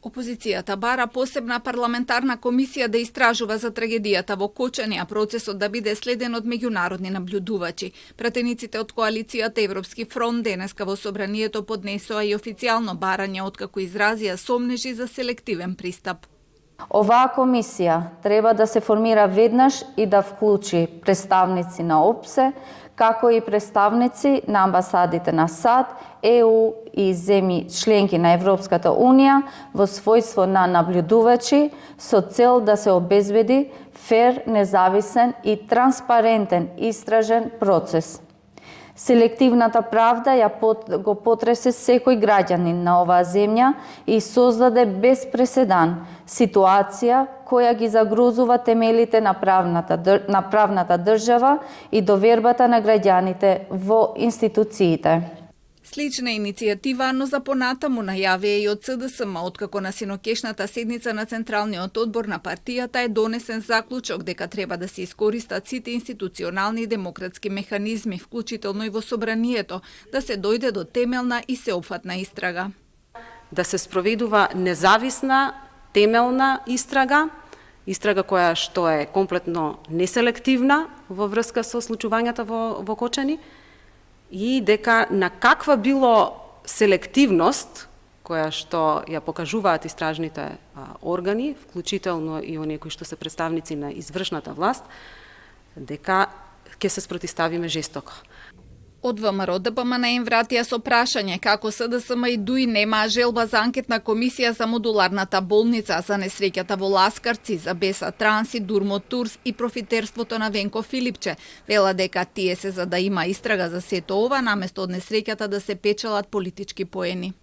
Опозицијата бара посебна парламентарна комисија да истражува за трагедијата во Кочани, а процесот да биде следен од меѓународни наблюдувачи. Пратениците од коалицијата Европски фронт денеска во собранието поднесоа и официјално барање, откако изразија сомнежи за селективен пристап. Оваа комисија треба да се формира веднаш и да вклучи представници на ОПСЕ, како и представници на амбасадите на САД, ЕУ и земји членки на Европската Унија во својство на наблюдувачи со цел да се обезбеди фер, независен и транспарентен истражен процес. Селективната правда го потресе секој граѓанин на оваа земја и создаде без преседан ситуација која ги загрозува темелите на правната држава и довербата на граѓаните во институциите. Слична иницијатива, но за понатаму најавија и од СДСМ, откако на синокешната седница на Централниот одбор на партијата е донесен заклучок дека треба да се искористат сите институционални и демократски механизми, вклучително и во собранието, да се дојде до темелна и сеопфатна истрага. Да се спроведува независна, темелна истрага која што е комплетно неселективна во врска со случувањата во Кочани, и дека на каква било селективност, која што ја покажуваат истражните органи, вклучително и оние кои што се представници на извршната власт, дека ќе се спротивставиме жестоко. Од ВМРО ДПМН им вратија со прашање како СДСМ и ДУИ немаа желба за анкетна комисија за модуларната болница, за несреќата во Ласкарци, за Беса Транси, Дурмо Турс и профитерството на Венко Филипче. Вела дека тие се за да има истрага за сето ова, наместо од несреќата да се печелат политички поени.